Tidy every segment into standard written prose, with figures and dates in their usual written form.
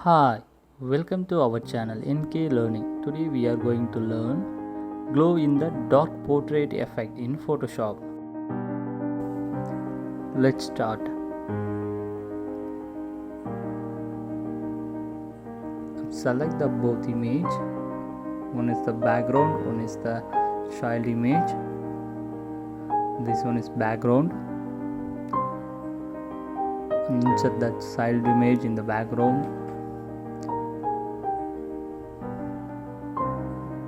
Hi, welcome to our channel NK Learning. Today we are going to learn glow in the dark portrait effect in Photoshop. Let's start. Select the both image. One is the background, one is the child image. This one is background. Insert that child image in the background.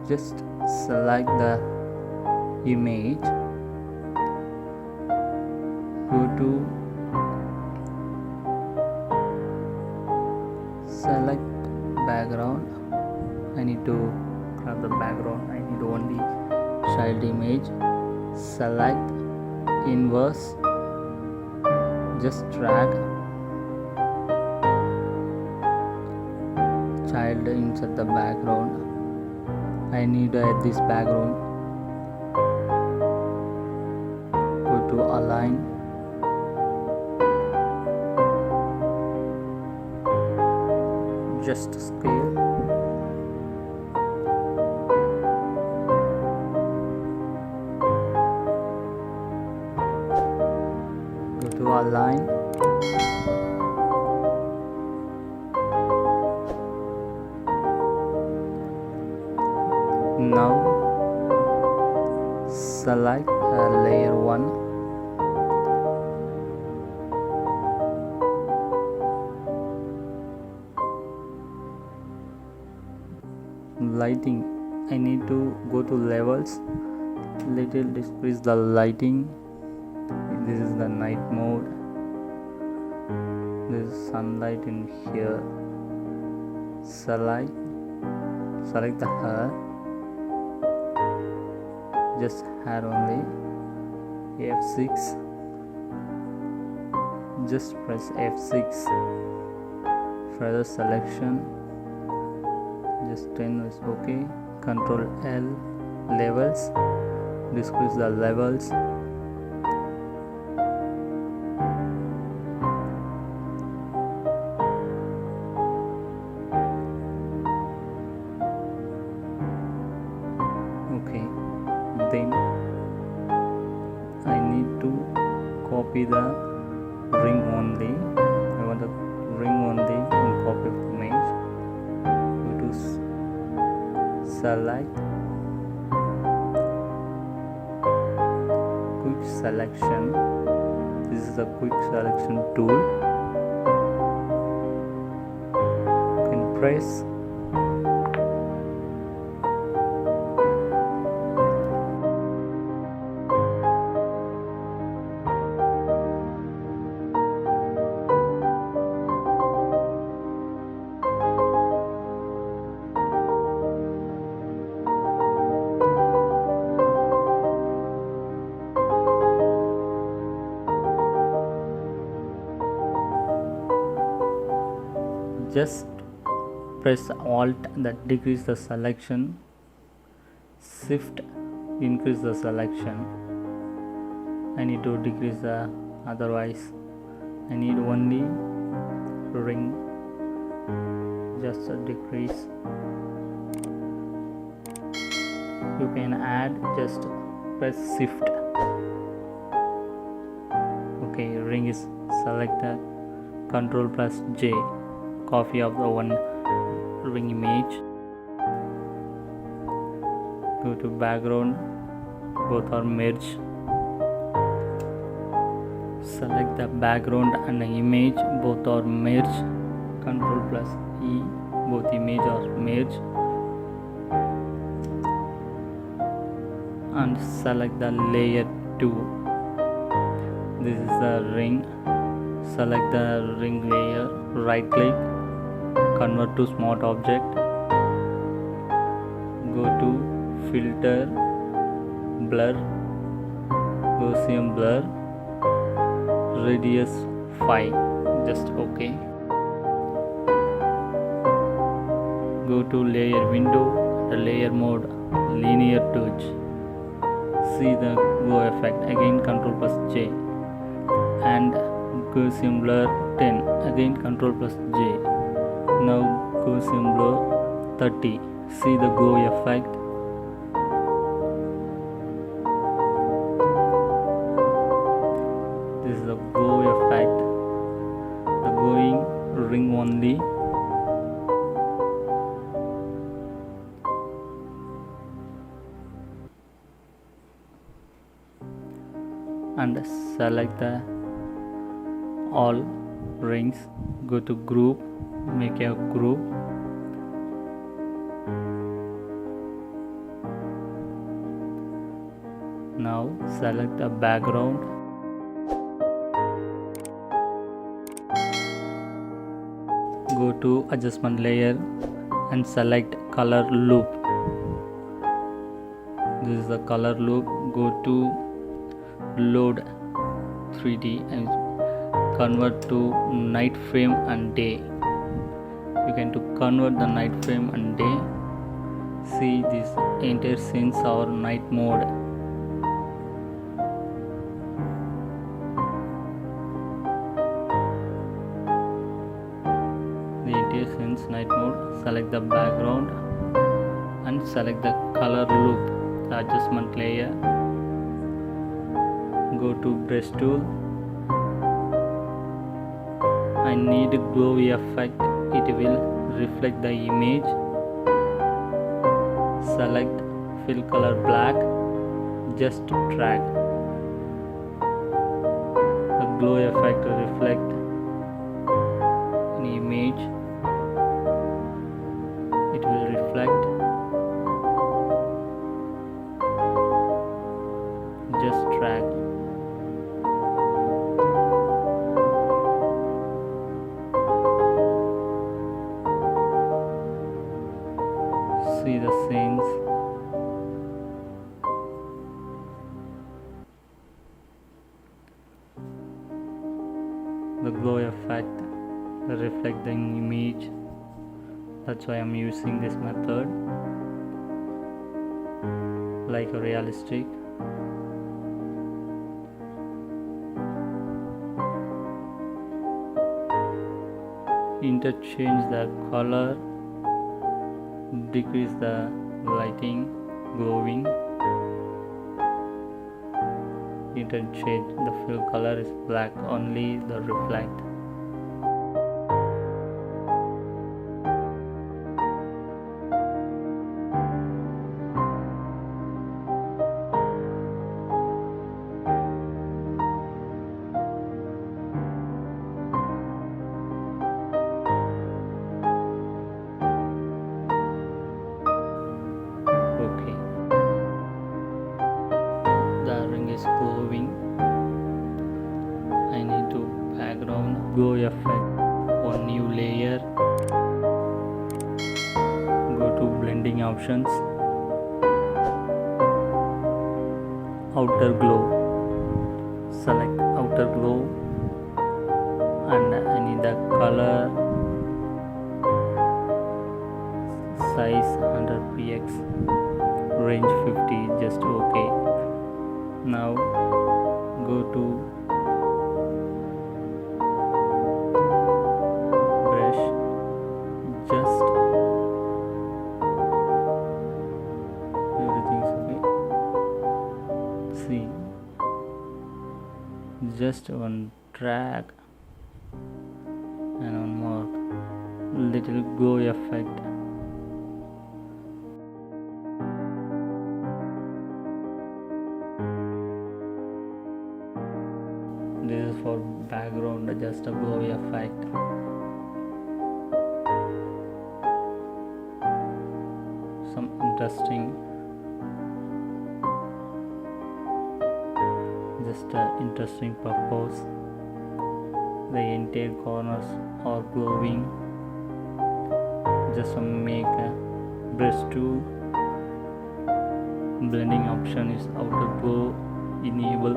Just select the image, go to select background. I need to grab the background. I need only child image. Select inverse, just drag child inside the background. I need to add this background. Go to align. Just scale. Go to align. Now select layer 1. Lighting, I need to go to levels, little decrease the lighting. This is the night mode. There is sunlight in here. Select the hair, just hair only. F6, just press F6. Further selection, just 10 is okay. Control L, levels, decrease the levels. Okay, then I need to copy the ring only. I want the ring only and copy the image. Go to select, quick selection. This is a quick selection tool. You can press. Just press Alt, that decrease the selection. Shift, increase the selection. I need to decrease the, otherwise I need only ring. Just a decrease. You can add, just press Shift. Okay, ring is selected. Control plus J. Copy of the one ring image. Go to background, both are merged. Select the background and the image, both are merged. Control plus E, both image are merged. And select the layer 2. This is the ring. Select the ring layer, right click, convert to smart object. Go to filter, blur, Gaussian blur, radius 5, just okay. Go to layer window, the layer mode, linear touch. See the glow effect. Again Ctrl plus J, and Gaussian blur 10, again Ctrl plus J. Now Gaussian blur 30. See the glow effect. This is the glow effect. The glowing ring only. And select the all rings. Go to group, make a group. Now select the background. Go to adjustment layer and select color loop. This is the color loop. Go to load 3D and convert to night frame and day. You can to convert the night frame and day. See this entire scenes or night mode. The entire scenes night mode. Select the background and select the color loop, the adjustment layer. Go to brush tool. I need glow effect. It will reflect the image. Select fill color black. Just drag. The glow effect will reflect an image. It will reflect. Just drag. See the scenes. The glow effect, the reflecting image. That's why I'm using this method, like a realistic. Interchange the color, decrease the lighting, glowing. Interchange the fill color is black, only the reflect. Okay, the ring is glowing. I need to background glow effect on new layer. Go to blending options, outer glow. Select outer glow and I need the color, size 100px, range 50. Just okay. Now go to brush, just everything's okay. See, just one drag and one more little glow effect. This is for background, just a glow effect. Some interesting, just interesting purpose. The entire corners are glowing. Just make a brush tool. Blending option is outer glow. Enable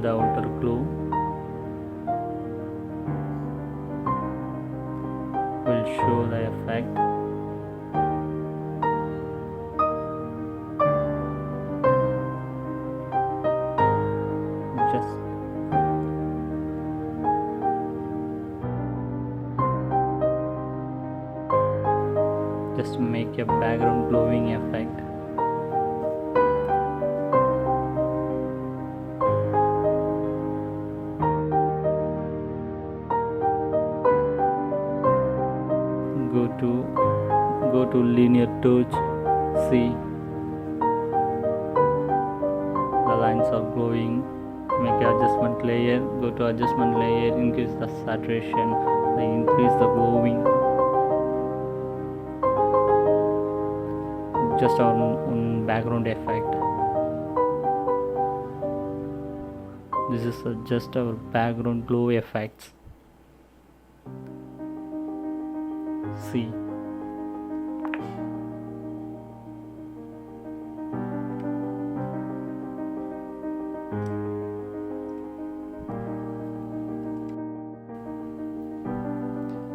the outer glow. Will show the effect. Just make a background glowing effect. Go to linear touch. See, the lines are glowing. Make an adjustment layer. Go to adjustment layer, increase the saturation, increase the glowing. Just on background effect. This is just our background glow effects. See.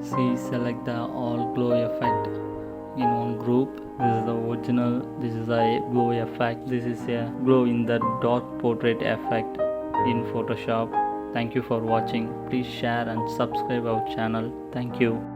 See, select the all glow effect in one group. This is the original, this is a glow effect, this is a glow in the dot portrait effect in Photoshop. Thank you for watching. Please share and subscribe our channel. Thank you.